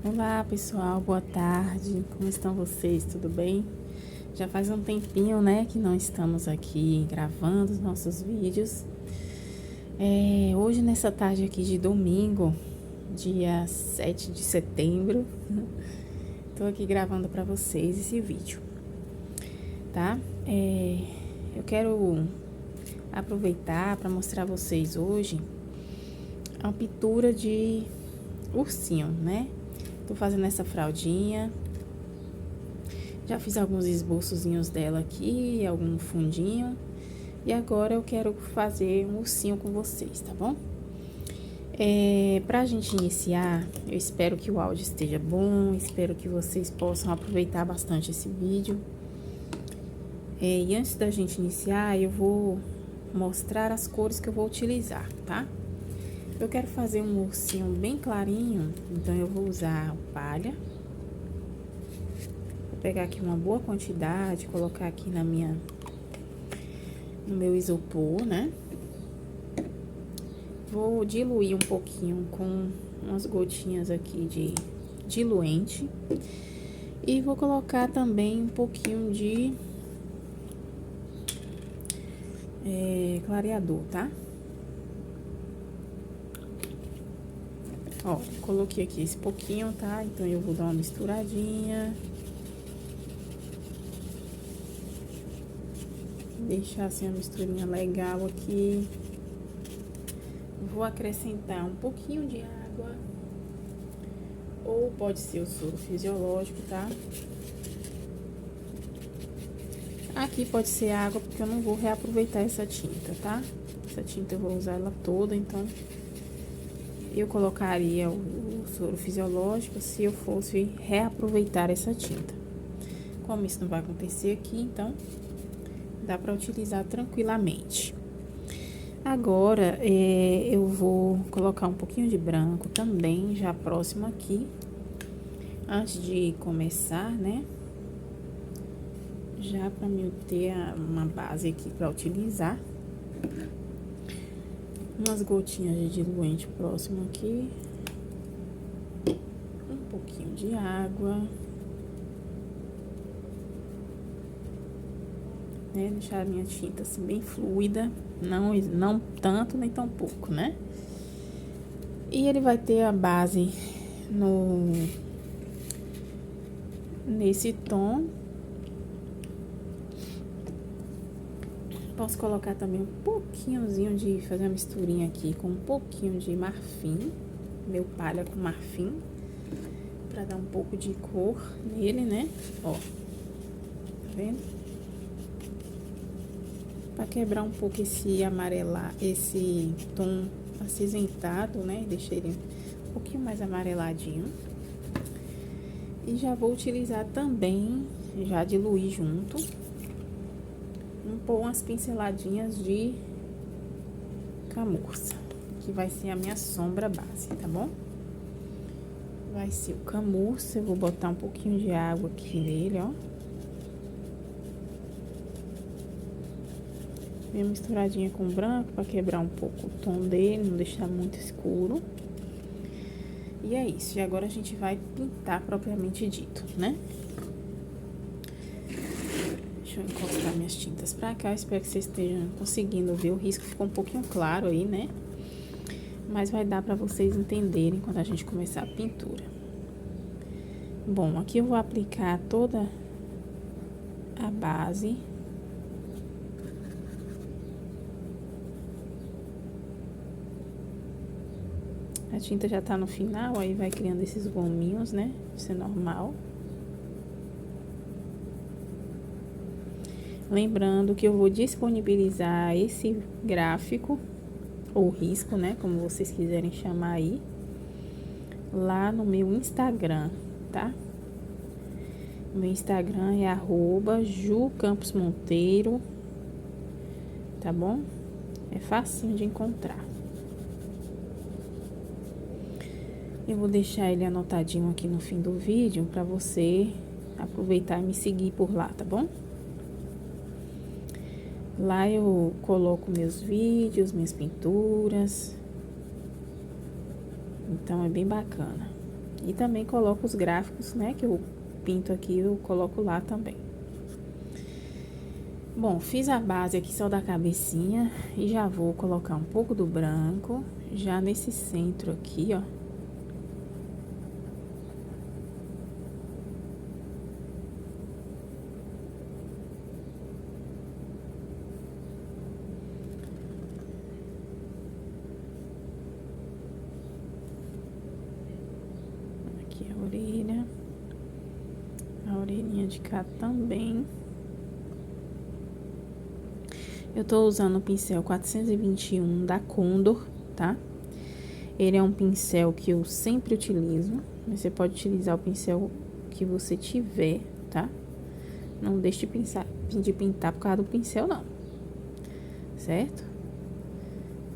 Olá pessoal, boa tarde, como estão vocês? Tudo bem? Já faz um tempinho, né, que não estamos aqui gravando os nossos vídeos. Hoje, nessa tarde aqui de domingo, dia 7 de setembro, tô aqui gravando para vocês esse vídeo, tá? Eu quero aproveitar para mostrar a vocês hoje a pintura de ursinho, né? Tô fazendo essa fraldinha. Já fiz alguns esboçozinhos dela aqui, algum fundinho. E agora eu quero fazer um ursinho com vocês, tá bom? Pra gente iniciar, eu espero que o áudio esteja bom, espero que vocês possam aproveitar bastante esse vídeo. E antes da gente iniciar, eu vou mostrar as cores que eu vou utilizar, tá? Eu quero fazer um ursinho bem clarinho, então eu vou usar o palha. Vou pegar aqui uma boa quantidade, colocar aqui no meu isopor, né? Vou diluir um pouquinho com umas gotinhas aqui de diluente. E vou colocar também um pouquinho de clareador, tá? Ó, coloquei aqui esse pouquinho, tá? Então, eu vou dar uma misturadinha. Deixar assim a misturinha legal aqui. Vou acrescentar um pouquinho de água. Ou pode ser o soro fisiológico, tá? Aqui pode ser água, porque eu não vou reaproveitar essa tinta, tá? Essa tinta eu vou usar ela toda, então eu colocaria o soro fisiológico se eu fosse reaproveitar essa tinta. Como isso não vai acontecer aqui, então dá para utilizar tranquilamente. Agora, eu vou colocar um pouquinho de branco também, já próximo aqui, antes de começar, né? Já para mim ter uma base aqui para utilizar. Umas gotinhas de diluente próximo aqui. Um pouquinho de água. Né? Deixar a minha tinta assim bem fluida. Não tanto nem tão pouco, né? E ele vai ter a base nesse tom. Posso colocar também um pouquinhozinho de fazer uma misturinha aqui com um pouquinho de marfim, meu palha com marfim, pra dar um pouco de cor nele, né? Ó, tá vendo? Pra quebrar um pouco esse esse tom acinzentado, né? Deixei ele um pouquinho mais amareladinho. E já vou utilizar também, já diluir junto, pôr umas pinceladinhas de camurça, que vai ser a minha sombra base, tá bom? Vai ser o camurça, eu vou botar um pouquinho de água aqui nele, ó. Bem misturadinha com branco, pra quebrar um pouco o tom dele, não deixar muito escuro. E é isso, e agora a gente vai pintar propriamente dito, né? Deixa eu encostar minhas tintas pra cá, eu espero que vocês estejam conseguindo ver. O risco ficou um pouquinho claro aí, né? Mas vai dar pra vocês entenderem quando a gente começar a pintura. Bom, aqui eu vou aplicar toda a base. A tinta já tá no final, aí vai criando esses gominhos, né? Isso é normal. Lembrando que eu vou disponibilizar esse gráfico, ou risco, né? Como vocês quiserem chamar aí, lá no meu Instagram, tá? Meu Instagram é @jucamposmonteiro, tá bom? É facinho de encontrar. Eu vou deixar ele anotadinho aqui no fim do vídeo pra você aproveitar e me seguir por lá, tá bom? Lá eu coloco meus vídeos, minhas pinturas. Então, é bem bacana. E também coloco os gráficos, né, que eu pinto aqui, eu coloco lá também. Bom, fiz a base aqui só da cabecinha e já vou colocar um pouco do branco já nesse centro aqui, ó. Aqui a orelha, a orelhinha de cá também. Eu tô usando o pincel 421 da Condor, tá? Ele é um pincel que eu sempre utilizo. Você pode utilizar o pincel que você tiver, tá? Não deixe de pintar por causa do pincel, não. Certo?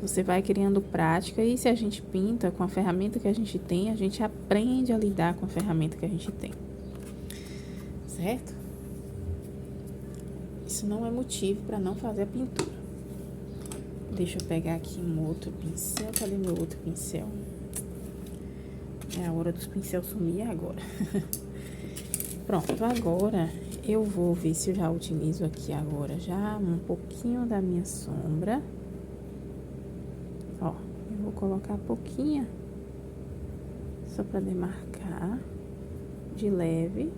Você vai criando prática e se a gente pinta com a ferramenta que a gente tem, a gente aprende a lidar com a ferramenta que a gente tem. Certo? Isso não é motivo para não fazer a pintura. Deixa eu pegar aqui um outro pincel. Cadê meu outro pincel? É a hora dos pincéis sumir agora. Pronto, agora eu vou ver se eu já utilizo aqui agora já um pouquinho da minha sombra. Ó, eu vou colocar pouquinha, só para demarcar de leve.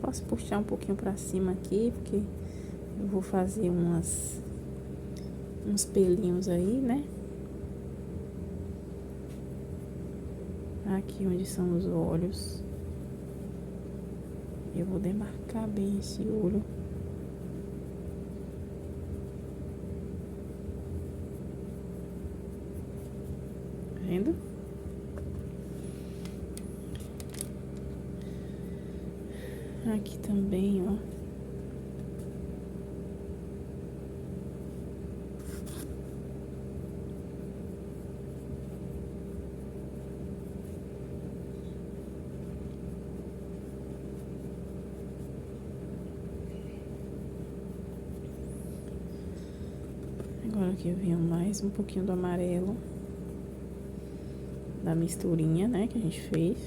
Posso puxar um pouquinho pra cima aqui, porque eu vou fazer uns pelinhos aí, né? Aqui onde são os olhos. Eu vou demarcar bem esse olho. Tá vendo? Aqui também, ó. Agora aqui eu venho mais um pouquinho do amarelo da misturinha, né, que a gente fez.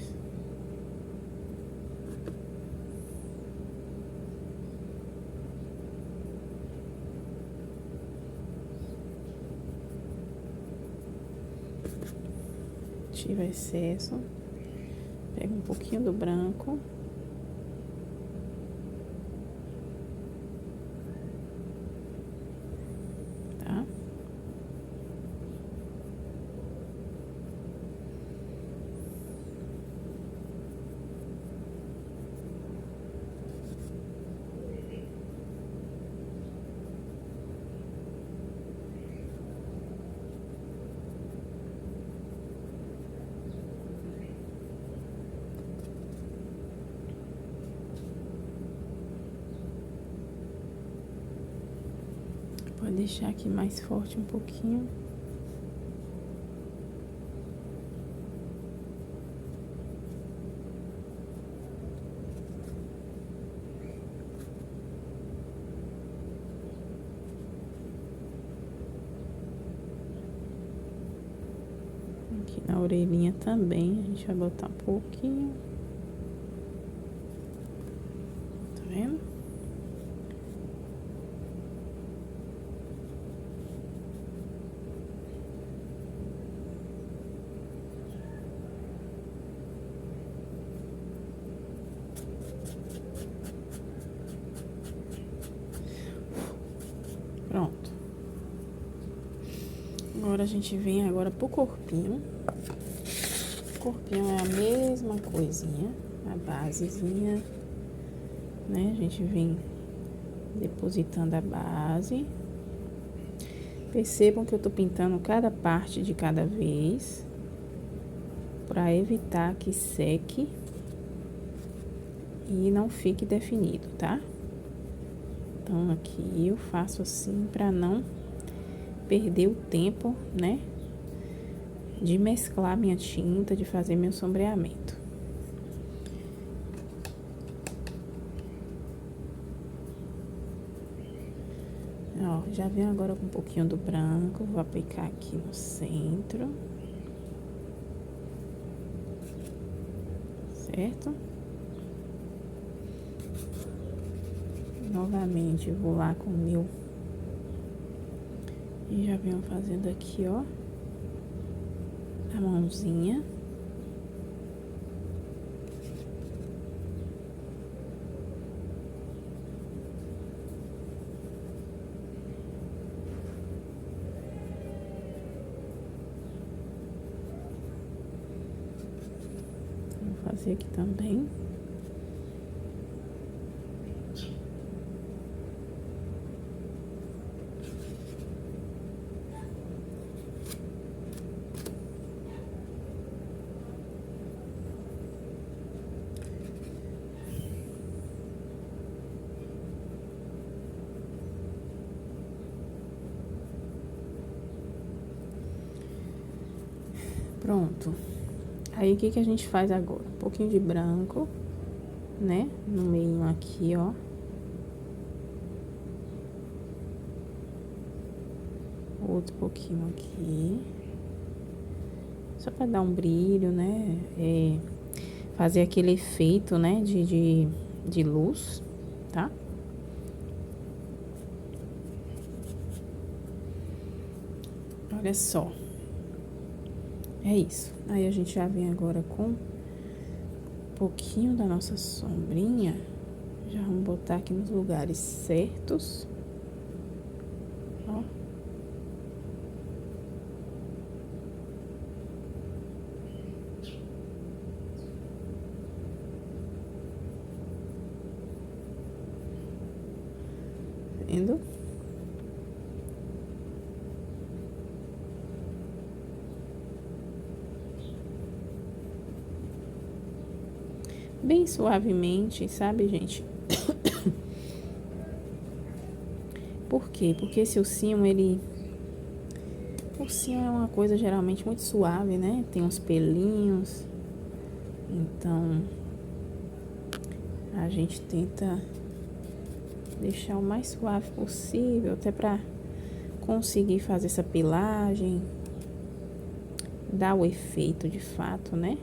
Tira excesso, pega um pouquinho do branco. Tá? Pode deixar aqui mais forte um pouquinho. Aqui na orelhinha também, a gente vai botar um pouquinho. Tá vendo? Pronto. Agora a gente vem agora pro corpinho. O corpinho é a mesma coisinha, a basezinha, né? A gente vem depositando a base. Percebam que eu tô pintando cada parte de cada vez, para evitar que seque e não fique definido, tá? Então, aqui eu faço assim para não perder o tempo, né? De mesclar minha tinta, de fazer meu sombreamento. Ó. já venho agora com um pouquinho do branco. Vou aplicar aqui no centro. Certo? Novamente, vou lá com o meu. E já venho fazendo aqui, ó. A mãozinha. Vou fazer aqui também. Pronto. Aí, o que que a gente faz agora? Um pouquinho de branco, né? No meio aqui, ó. Outro pouquinho aqui. Só pra dar um brilho, né? Fazer aquele efeito, né? De luz, tá? Olha só. É isso. Aí, a gente já vem agora com um pouquinho da nossa sombrinha. Já vamos botar aqui nos lugares certos. Ó. Vendo? Bem suavemente, sabe, gente? Por quê? Porque esse ursinho, ele... O ursinho é uma coisa geralmente muito suave, né? Tem uns pelinhos. Então, a gente tenta deixar o mais suave possível, até pra conseguir fazer essa pelagem. Dar o efeito de fato, né?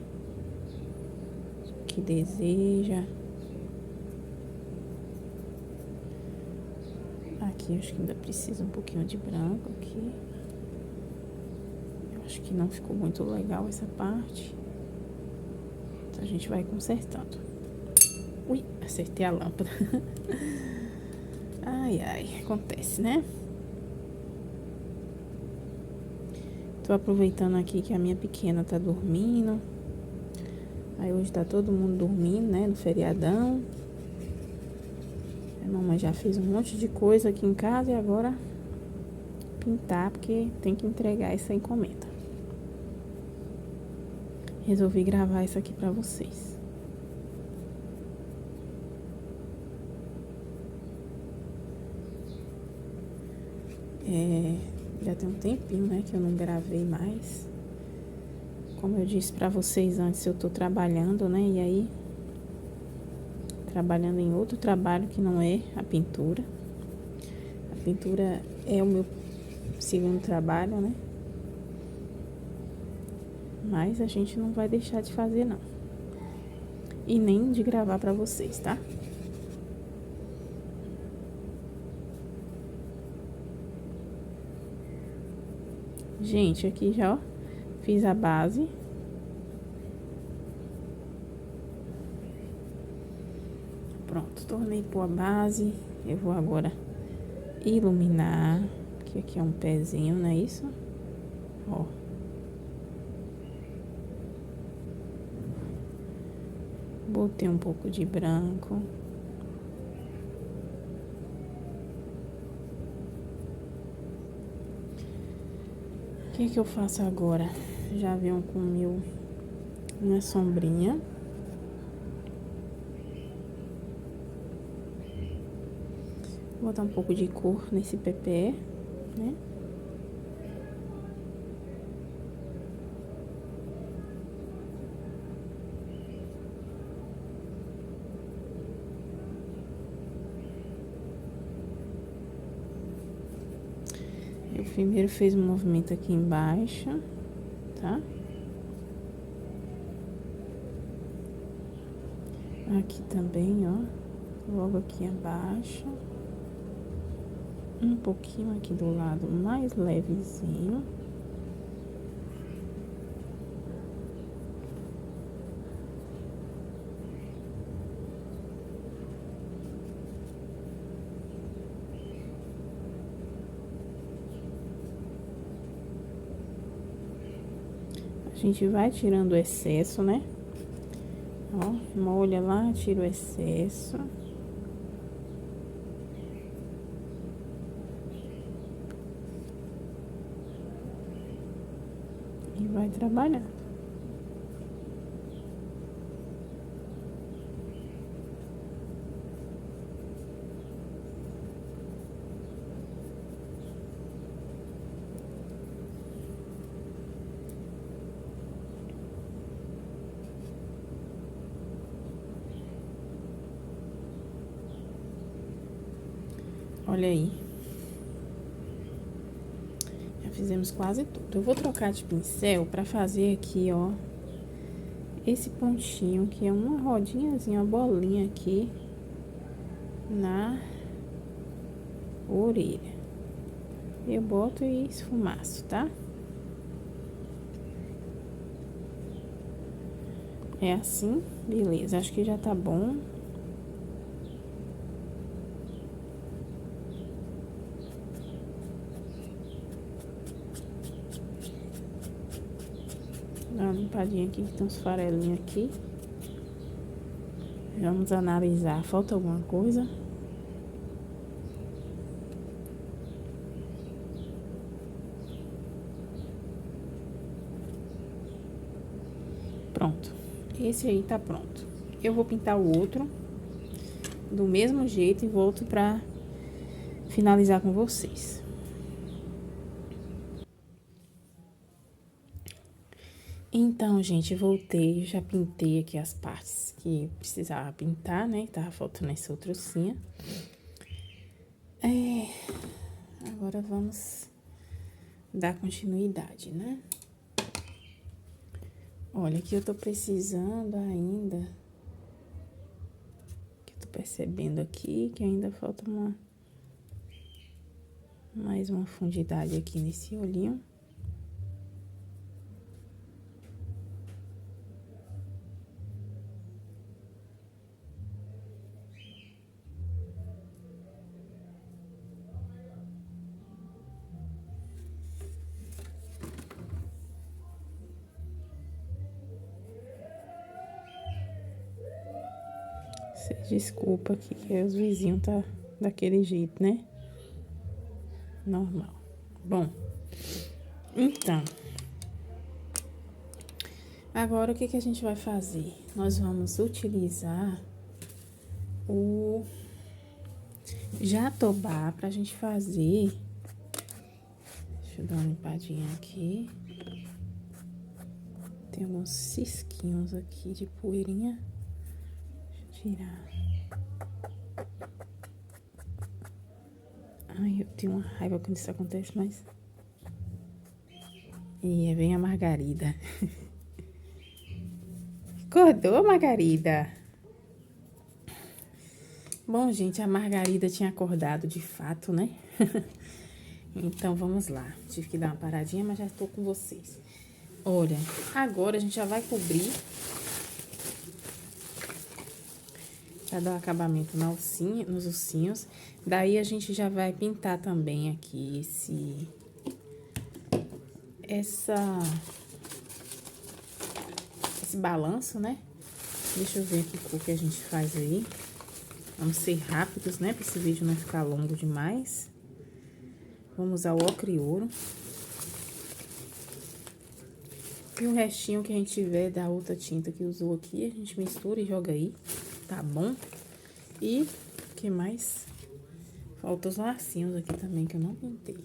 Que deseja. Aqui, acho que ainda precisa um pouquinho de branco aqui. Eu acho que não ficou muito legal essa parte. Então, a gente vai consertando. Ui, acertei a lâmpada. Ai, ai, acontece, né? Tô aproveitando aqui que a minha pequena tá dormindo. Aí hoje tá todo mundo dormindo, né? No feriadão. A mamãe já fez um monte de coisa aqui em casa e agora pintar, porque tem que entregar essa encomenda. Resolvi gravar isso aqui pra vocês. Já tem um tempinho, né, que eu não gravei mais. Como eu disse pra vocês antes, eu tô trabalhando, né, e aí... Trabalhando em outro trabalho que não é a pintura. A pintura é o meu segundo trabalho, né? Mas a gente não vai deixar de fazer, não. E nem de gravar pra vocês, tá? Gente, aqui já, ó, fiz a base. Pronto, tornei pôr a base. Eu vou agora iluminar, que aqui é um pezinho, não é isso? Ó. Botei um pouco de branco. O que que eu faço agora? Já venho com minha sombrinha. Vou botar um pouco de cor nesse pepé, né? Eu primeiro fiz um movimento aqui embaixo, tá? Aqui também, ó. Logo aqui abaixo. Um pouquinho aqui do lado mais levezinho. A gente vai tirando o excesso, né? Ó, molha lá, tira o excesso. E vai trabalhar. Olha aí. Já fizemos quase tudo. Eu vou trocar de pincel pra fazer aqui, ó. Esse pontinho, que é uma rodinhazinha, uma bolinha aqui. Na orelha. Eu boto e esfumaço, tá? É assim, beleza. Acho que já tá bom. Dá uma limpadinha aqui, que tem uns farelinhos aqui. Vamos analisar. Falta alguma coisa? Pronto. Esse aí tá pronto. Eu vou pintar o outro do mesmo jeito e volto pra finalizar com vocês. Então, gente, voltei, já pintei aqui as partes que precisava pintar, né? Tava faltando essa outra ossinha. Agora vamos dar continuidade, né? Olha, aqui eu tô precisando ainda, que eu tô percebendo aqui, que ainda falta mais uma fundidade aqui nesse olhinho. Desculpa aqui, que os vizinhos tá daquele jeito, né? Normal. Bom, então, agora o que a gente vai fazer? Nós vamos utilizar o jatobá pra gente fazer. Deixa eu dar uma limpadinha aqui. Tem alguns cisquinhos aqui de poeirinha. Deixa eu tirar. Ai, eu tenho uma raiva quando isso acontece, mas... E vem a Margarida. Acordou, Margarida? Bom, gente, a Margarida tinha acordado de fato, né? Então, vamos lá. Tive que dar uma paradinha, mas já estou com vocês. Olha, agora a gente já vai cobrir. Pra dar um acabamento na ossinha, nos ossinhos. Daí, a gente já vai pintar também aqui esse balanço, né? Deixa eu ver que cor que a gente faz aí. Vamos ser rápidos, né? Pra esse vídeo não ficar longo demais. Vamos usar o ocre e ouro. E o restinho que a gente tiver da outra tinta que usou aqui, a gente mistura e joga aí, tá bom? E, o que mais? Faltam os lacinhos aqui também, que eu não pintei.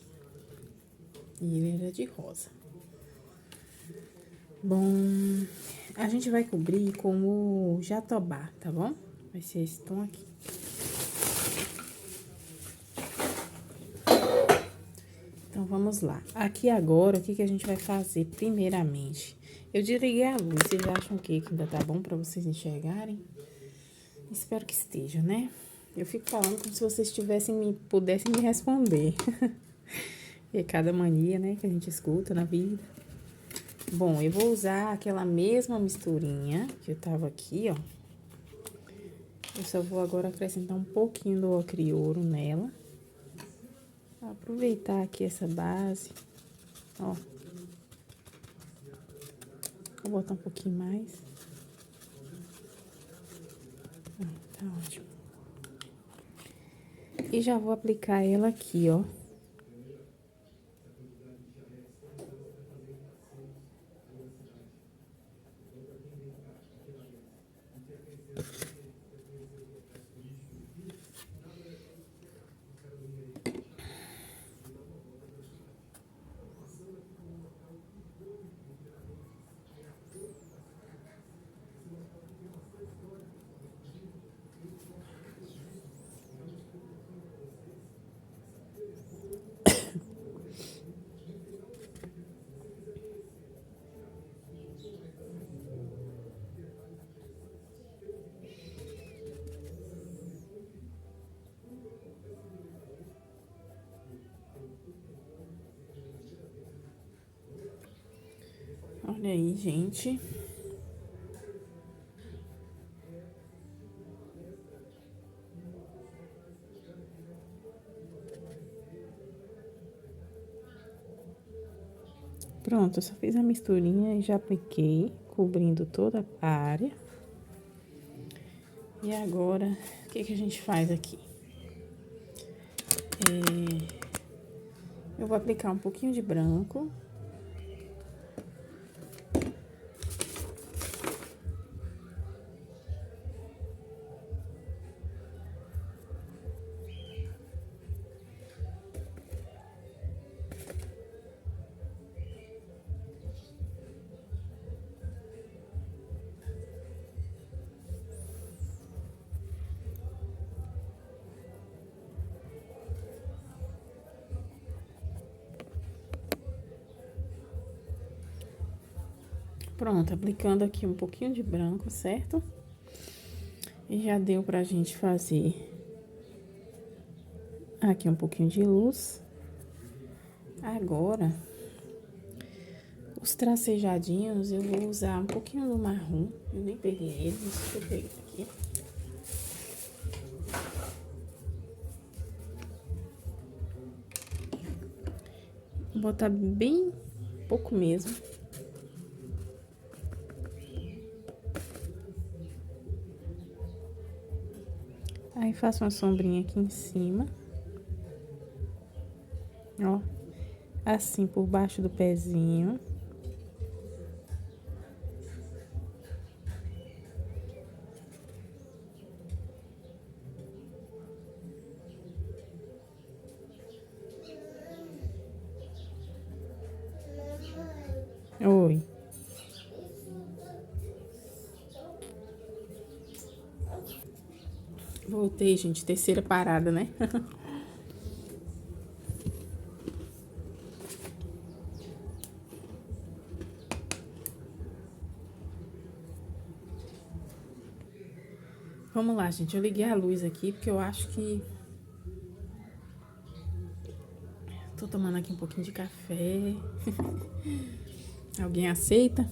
E ele era de rosa. Bom, a gente vai cobrir com o jatobá, tá bom? Vai ser esse tom aqui. Então, Então, vamos lá. Aqui agora, o que a gente vai fazer primeiramente? Eu desliguei a luz, vocês acham que ainda tá bom pra vocês enxergarem? Espero que esteja, né? Eu fico falando como se vocês pudessem me responder. É cada mania, né, que a gente escuta na vida. Bom, eu vou usar aquela mesma misturinha que eu tava aqui, ó. Eu só vou agora acrescentar um pouquinho do ocre ouro nela. Vou aproveitar aqui essa base, ó. Vou botar um pouquinho mais. Tá ótimo. E já vou aplicar ela aqui, ó. Olha aí, gente. Pronto, eu só fiz a misturinha e já apliquei, cobrindo toda a área. E agora, o que a gente faz aqui? Eu vou aplicar um pouquinho de branco. Pronto, aplicando aqui um pouquinho de branco, certo? E já deu pra gente fazer aqui um pouquinho de luz. Agora, os tracejadinhos, eu vou usar um pouquinho do marrom. Eu nem peguei ele, deixa eu pegar aqui. Vou botar bem pouco mesmo. Aí, faço uma sombrinha aqui em cima. Ó, assim, por baixo do pezinho. Oi. Voltei, gente. Terceira parada, né? Vamos lá, gente. Eu liguei a luz aqui, porque eu acho que... Tô tomando aqui um pouquinho de café. Alguém aceita?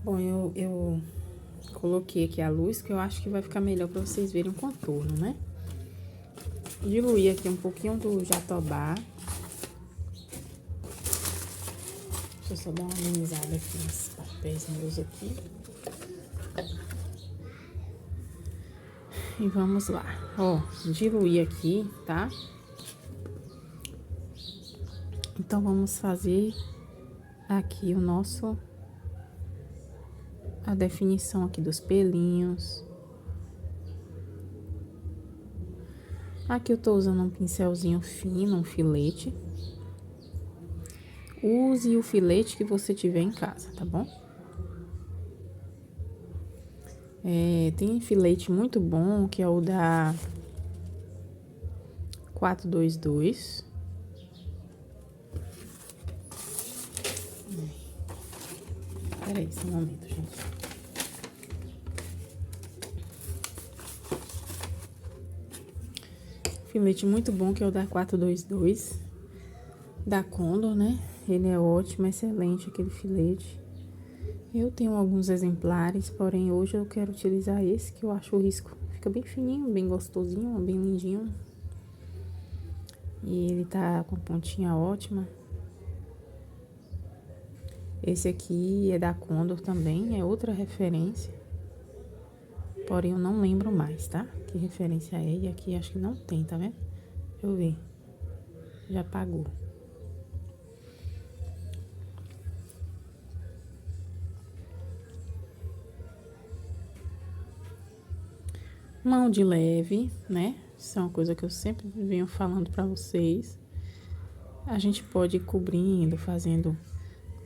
Bom, eu coloquei aqui a luz, que eu acho que vai ficar melhor pra vocês verem o contorno, né? Diluí aqui um pouquinho do jatobá. Deixa eu só dar uma amenizada aqui nos papéis meus aqui. E vamos lá. Ó, diluí aqui, tá? Então, vamos fazer aqui a definição aqui dos pelinhos. Aqui eu tô usando um pincelzinho fino, um filete. Use o filete que você tiver em casa, tá bom? Tem filete muito bom, que é o da 422. Peraí, só um momento, gente. Filete muito bom, que é o da 422, da Condor, né? Ele é ótimo, excelente aquele filete. Eu tenho alguns exemplares, porém hoje eu quero utilizar esse, que eu acho o risco. Fica bem fininho, bem gostosinho, bem lindinho. E ele tá com pontinha ótima. Esse aqui é da Condor também, é outra referência. Porém eu não lembro mais, tá? Que referência é, e aqui acho que não tem, tá vendo? Deixa eu ver. Já apagou. Mão de leve, né? Isso é uma coisa que eu sempre venho falando pra vocês. A gente pode ir cobrindo, fazendo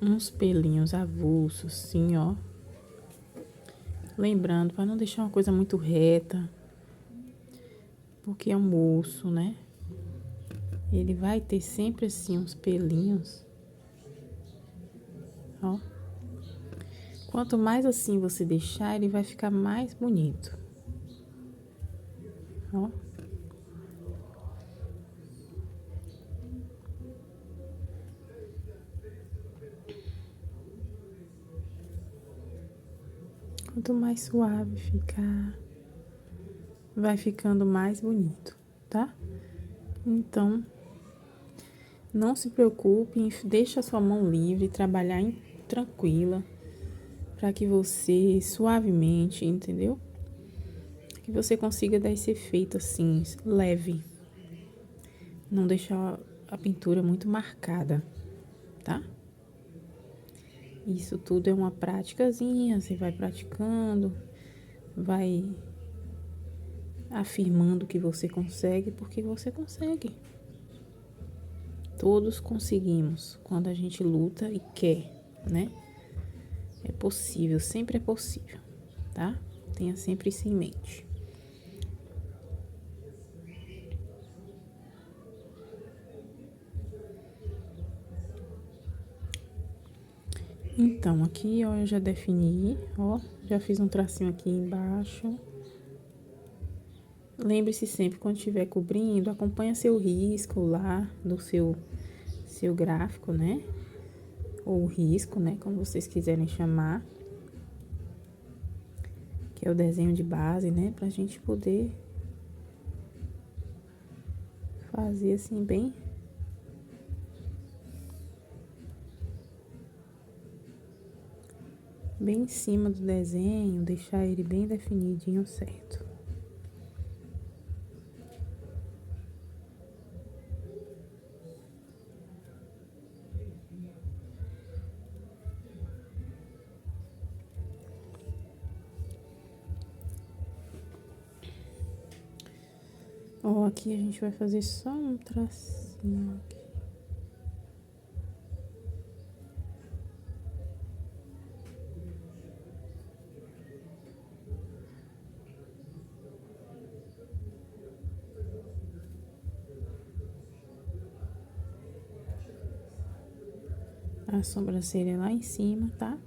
uns pelinhos avulsos, assim, ó. Lembrando, para não deixar uma coisa muito reta, porque é um osso, né? Ele vai ter sempre, assim, uns pelinhos, ó. Quanto mais assim você deixar, ele vai ficar mais bonito, ó. Quanto mais suave ficar, vai ficando mais bonito, tá? Então, não se preocupe, deixa a sua mão livre, trabalhar tranquila, para que você suavemente, entendeu? Que você consiga dar esse efeito assim, leve. Não deixar a pintura muito marcada, tá? Isso tudo é uma praticazinha, você vai praticando, vai afirmando que você consegue, porque você consegue. Todos conseguimos quando a gente luta e quer, né? É possível, sempre é possível, tá? Tenha sempre isso em mente. Então, aqui, ó, eu já defini, ó, já fiz um tracinho aqui embaixo. Lembre-se sempre, quando estiver cobrindo, acompanha seu risco lá do seu gráfico, né? Ou risco, né? Como vocês quiserem chamar. Que é o desenho de base, né? Pra gente poder fazer assim, bem em cima do desenho, deixar ele bem definidinho, certo? Ó, aqui a gente vai fazer só um tracinho aqui. A sobrancelha lá em cima, tá?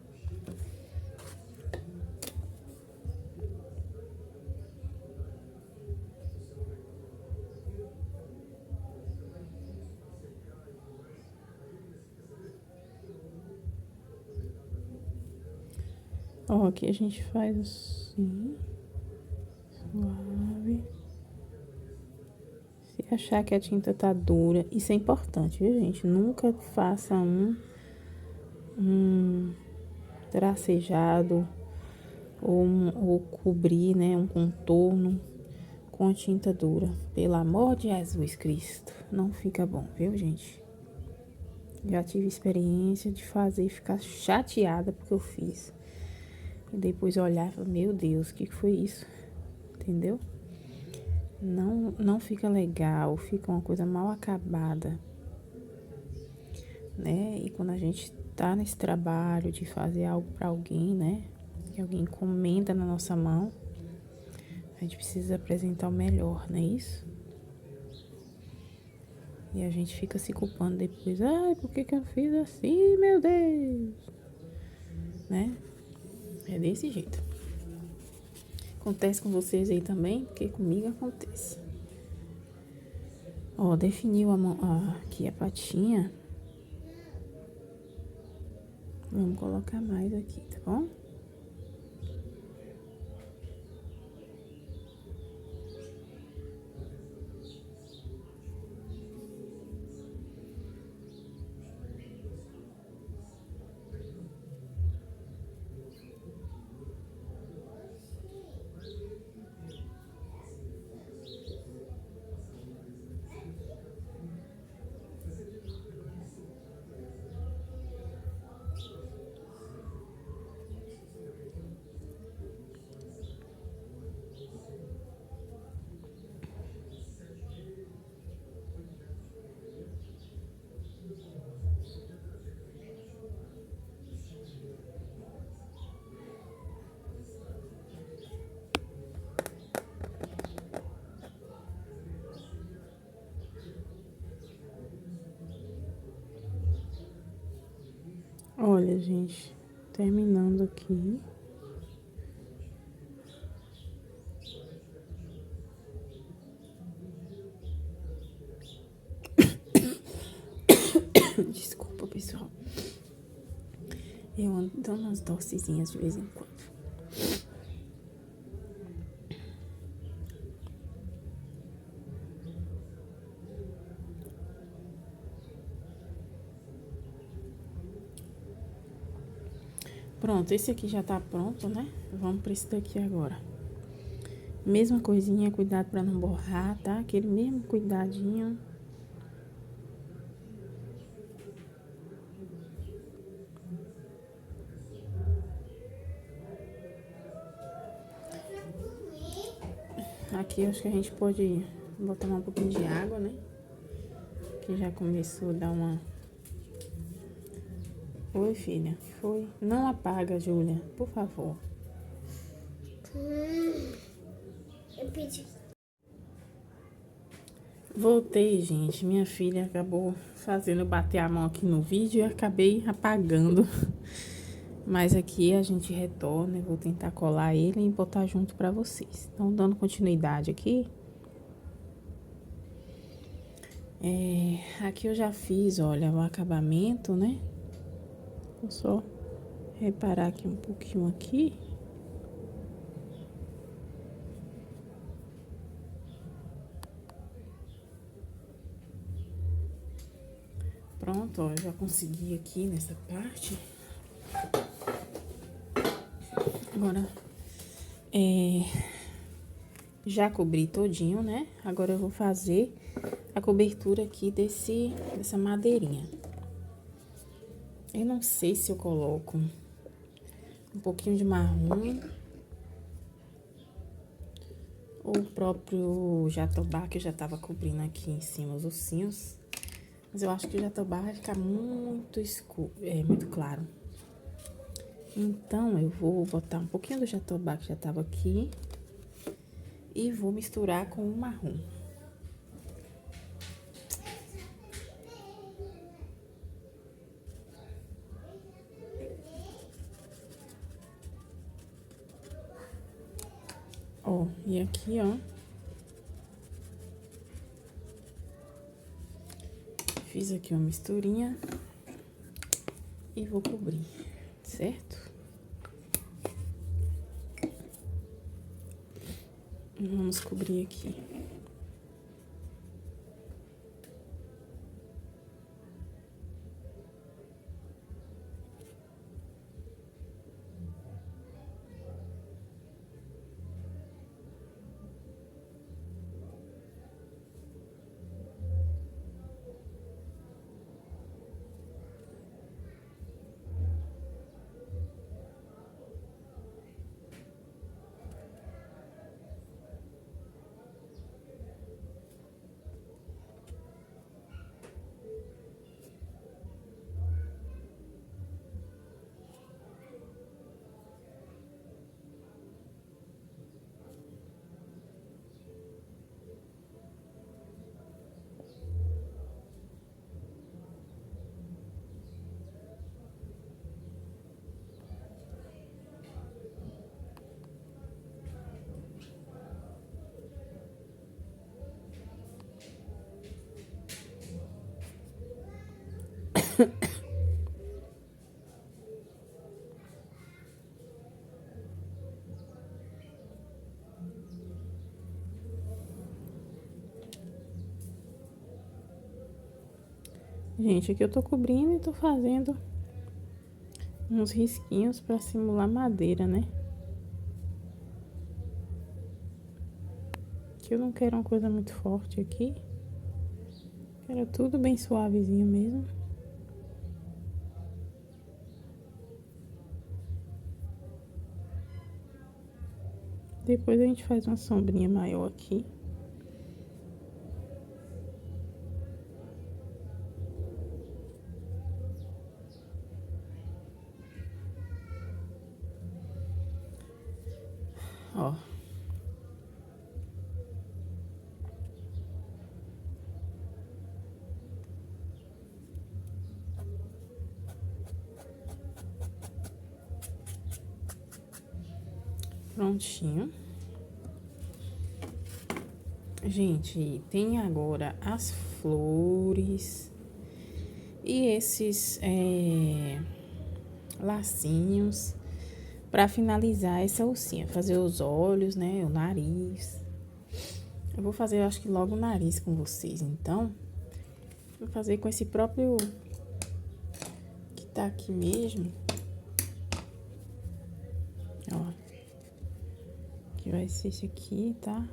Ó, aqui a gente faz assim, suave. Se achar que a tinta tá dura, isso é importante, viu, gente? Nunca faça um tracejado ou cobrir, né, um contorno com tinta dura. Pelo amor de Jesus Cristo, não fica bom, viu, gente? Já tive experiência de fazer e ficar chateada porque eu fiz. E depois olhar e falar, meu Deus, o que foi isso? Entendeu? Não fica legal, fica uma coisa mal acabada, né? E quando a gente tá nesse trabalho de fazer algo pra alguém, né? Que alguém encomenda na nossa mão, a gente precisa apresentar o melhor, não é isso? E a gente fica se culpando depois. Ai, por que que eu fiz assim, meu Deus? né? É desse jeito. Acontece com vocês aí também, porque comigo acontece. Ó, definiu aqui a patinha. Vamos colocar mais aqui, tá bom? Olha, gente, terminando aqui. Desculpa, pessoal. Eu ando dando umas tossezinhas de vez em quando. Pronto, esse aqui já tá pronto, né? Vamos pra esse daqui agora. Mesma coisinha, cuidado pra não borrar, tá? Aquele mesmo cuidadinho. Aqui eu acho que a gente pode botar um pouquinho de água, né? Que já começou a dar uma... Oi, filha. Foi. Não apaga, Júlia, por favor. Eu pedi. Voltei, gente. Minha filha acabou fazendo bater a mão aqui no vídeo e acabei apagando. Mas aqui a gente retorna. Eu vou tentar colar ele e botar junto pra vocês. Então, dando continuidade aqui. Aqui eu já fiz, olha, o acabamento, né? Vou só reparar aqui um pouquinho aqui. Pronto, ó, eu já consegui aqui nessa parte. Agora, já cobri todinho, né? Agora eu vou fazer a cobertura aqui dessa madeirinha. Eu não sei se eu coloco um pouquinho de marrom ou o próprio jatobá, que eu já tava cobrindo aqui em cima os ossinhos. Mas eu acho que o jatobá vai ficar muito escuro, muito claro. Então, eu vou botar um pouquinho do jatobá que já tava aqui e vou misturar com o marrom. Ó, e aqui, ó, fiz aqui uma misturinha e vou cobrir, certo? Vamos cobrir aqui. Gente, aqui eu tô cobrindo e tô fazendo uns risquinhos pra simular madeira, né? Que eu não quero uma coisa muito forte aqui. Quero tudo bem suavezinho mesmo. Depois a gente faz uma sombrinha maior aqui. Ó. Prontinho. Gente, tem agora as flores e esses lacinhos pra finalizar essa alcinha. Fazer os olhos, né? O nariz. Eu vou fazer, eu acho que logo o nariz com vocês, então. Vou fazer com esse próprio que tá aqui mesmo. Ó. Que vai ser esse aqui, tá?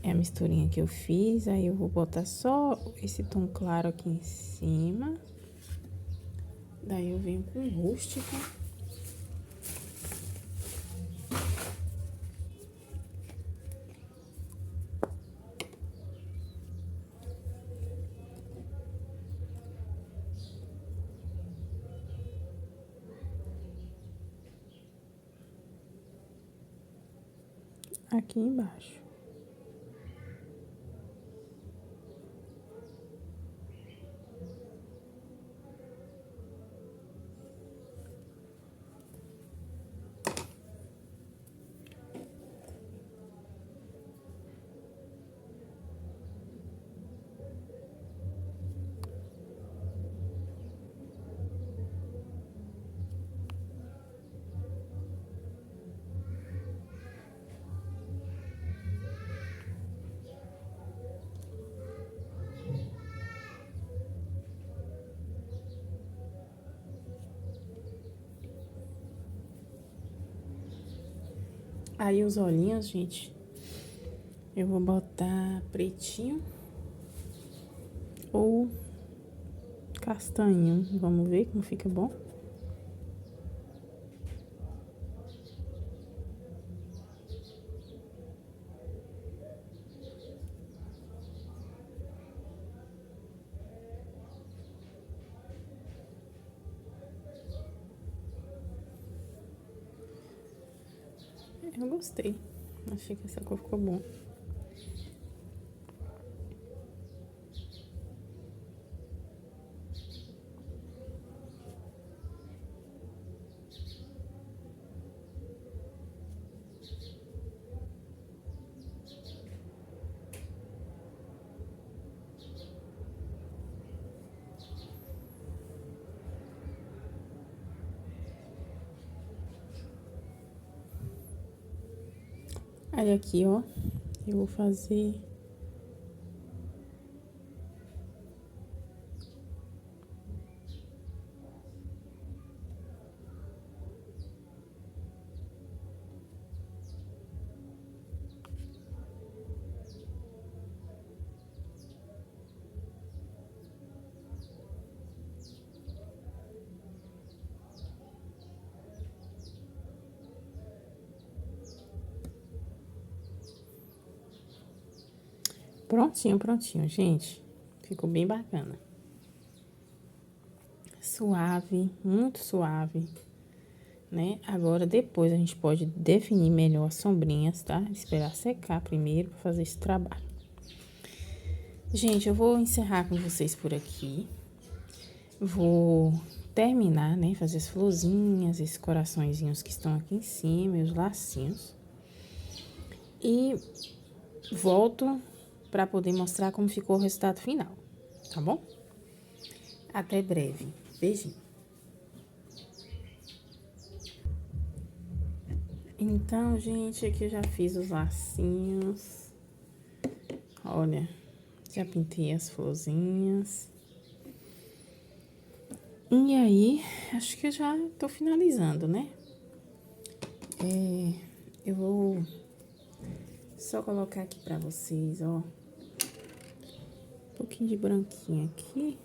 É a misturinha que eu fiz, aí eu vou botar só esse tom claro aqui em cima. Daí eu venho com rústico. Aqui embaixo. Aí os olhinhos, gente, eu vou botar pretinho ou castanho. Vamos ver como fica bom. Eu gostei. Achei que essa cor ficou bom. Aí aqui, ó, eu vou fazer prontinho, prontinho, gente. Ficou bem bacana. Suave, muito suave, né? Agora, depois, a gente pode definir melhor as sombrinhas, tá? Esperar secar primeiro pra fazer esse trabalho. Gente, eu vou encerrar com vocês por aqui. Vou terminar, né? Fazer as florzinhas, esses coraçõezinhos que estão aqui em cima e os lacinhos. E volto pra poder mostrar como ficou o resultado final, tá bom? Até breve. Beijinho. Então, gente, aqui eu já fiz os lacinhos. Olha, já pintei as florzinhas. E aí, acho que eu já tô finalizando, né? Eu vou só colocar aqui pra vocês, ó. Um pouquinho de branquinho aqui.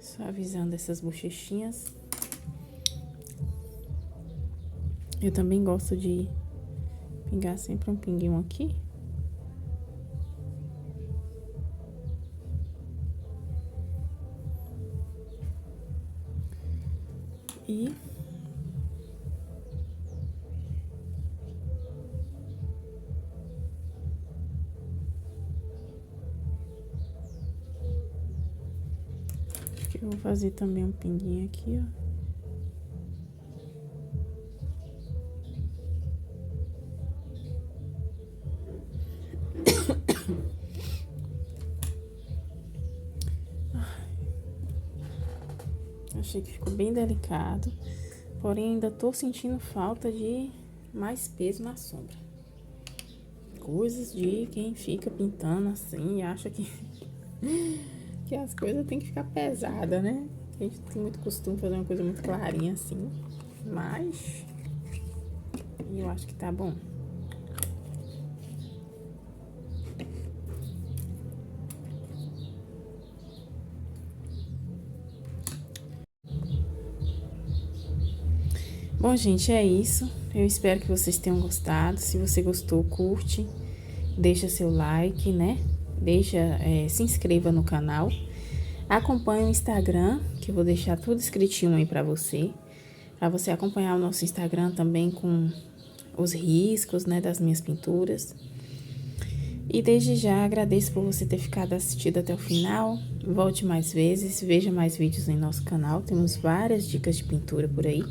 Suavizando essas bochechinhas. Eu também gosto de pingar sempre um pinguinho aqui. E eu vou fazer também um pinguinho aqui, ó. Achei que ficou bem delicado, porém ainda tô sentindo falta de mais peso na sombra. Coisas de quem fica pintando assim e acha que, que as coisas tem que ficar pesada, né? A gente tem muito costume de fazer uma coisa muito clarinha assim, mas eu acho que tá bom. Bom, gente, é isso. Eu espero que vocês tenham gostado. Se você gostou, curte, deixa seu like, né? Se inscreva no canal. Acompanhe o Instagram, que eu vou deixar tudo escritinho aí pra você acompanhar o nosso Instagram também com os riscos, né, das minhas pinturas. E desde já agradeço por você ter ficado assistido até o final. Volte mais vezes, veja mais vídeos em nosso canal. Temos várias dicas de pintura por aí.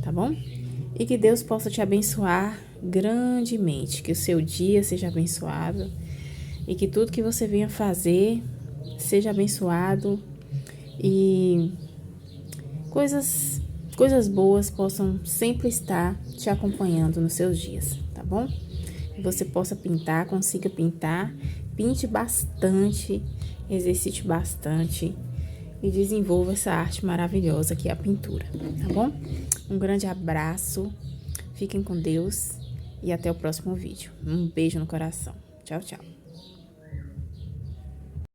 Tá bom? E que Deus possa te abençoar grandemente, que o seu dia seja abençoado e que tudo que você venha fazer seja abençoado e coisas boas possam sempre estar te acompanhando nos seus dias, tá bom? Que você possa pintar, consiga pintar, pinte bastante, exercite bastante e desenvolva essa arte maravilhosa que é a pintura, tá bom? Um grande abraço, fiquem com Deus e até o próximo vídeo. Um beijo no coração. Tchau, tchau.